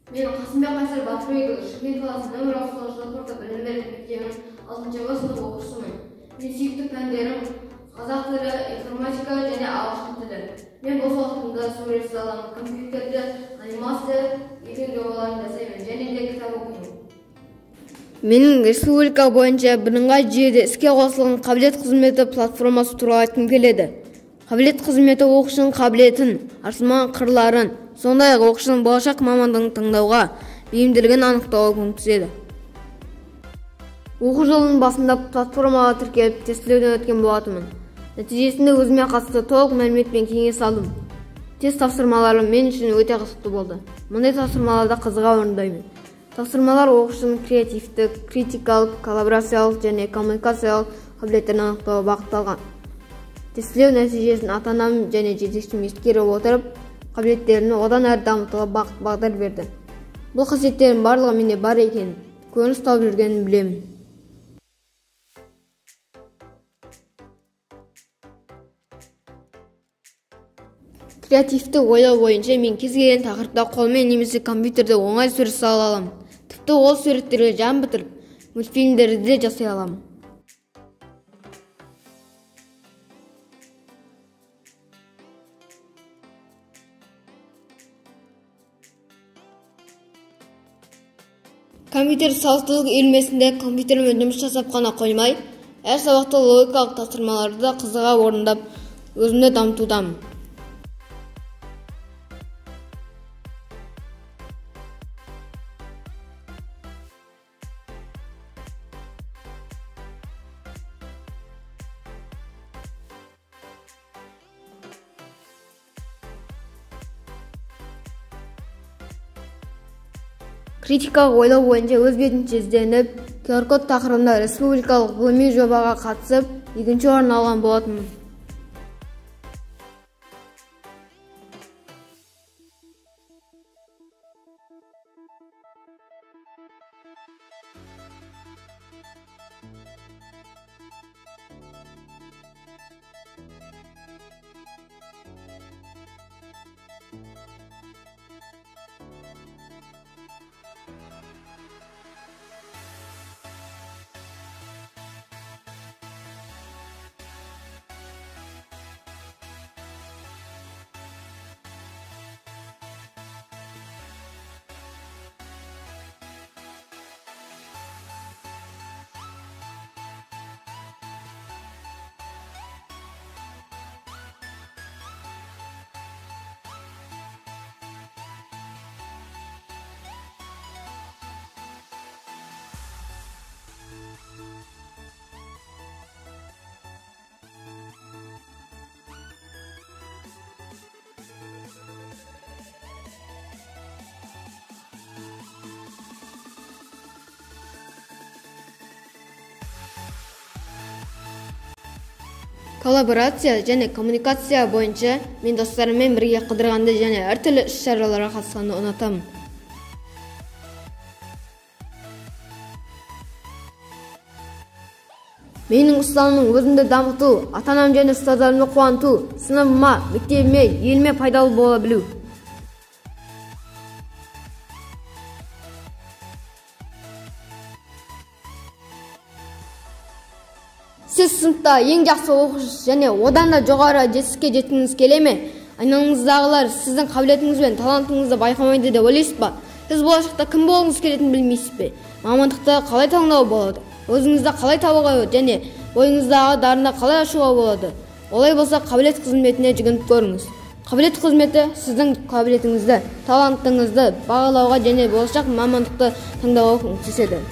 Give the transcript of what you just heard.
Мен Қасымбек Қайсар Батырбекұлы, Шымкент қаласының нөмір 69 орта білім беру мектебінің 6-шы сынып оқушысымын. Мен сүйікті пәндерім қазақ тілі, информатика және ағылшын тілі. Мен бос уақытымда сурет саламын, компьютерде анимация, егін жобаларын жасаймын және де кітап оқимын. Менің республика бойынша бірыңғай жүйеде іске қосылған қабілет қызметі платформасы туралы айтқым келеді. Қабілет қызметі оқушының қабілетін, арзымаған қырларын, сондай-ақ оқушының болашақ мамандығын таңдауға бейімділігін анықтауға көмектеседі. Оқу жылының басында платформаға тіркеліп, тестілеуден өткен болатынмын. Нәтижесінде өзіме қатысты толық мәліметпен кеңес алдым. Тест тапсырмалары мен үшін өте қызықты болды. Мұндай тапсырмаларда қызыға орындаймын. Тапсырмалар оқушының креативтік, критикалық, коллаборациялық және коммуникациялық қабілеттерін анықтауға бағытталған. Тестілеу нәтижесін ата-анам және жетекшім ескере отырып, қабілеттерін одан әрі дамытуға бағдар берді. Бұл қасиеттердің барлығы менде бар екенін, көрініс тауып жүргенін білемін. Креативті ойлау бойынша мен кез келген тақырыпта қолмен немесе компьютерде оңай сурет сала аламын. Тіпті ол суреттерге жан бітіріп, мультфильмдерді де жасай аламын. Компьютер сауаттылық үйірмесінде компьютермен жұмыс жасап қана қоймай, әр сабақта логикалық тапсырмаларды да қызыға орындап, өзімді дамытудамын. Критикалық ойлау бойынша өз бетінше ізденіп, QR-код тақырыбында республикалық ғылыми жобаға қатысып, 2-ші орын алған болатынмын. Коллаборация және коммуникация бойынша мен достарыммен бірге қыдырғанды және әртүрлі іс-шараларға қатысқанды ұнатамын. Менің ұстанымым өзімді дамыту, ата-анам және ұстаздарымды қуанту, сыныбыма, мектебіме, еліме пайдалы бола білу. Сіз сыныпта ең жақсы оқушы және одан да жоғары жетістікке жеткіңіз келе ме? Айналаңыздағылар сіздің қабілетіңіз бен талантыңызды байқамайды деп ойлайсыз ба? Сіз болашақта кім болғыңыз келетінін білмейсіз бе? Мамандықты қалай таңдау болады? Өзіңізді қалай табуға және бойыңыздағы дарынды қалай ашуға болады? Олай болса, қабілет қызметіне жүгініп көріңіз. Қабілет қызметі сіздің қабілетіңізді, талантыңызды бағалауға және болашақ мамандықты таңдауға көмектеседі.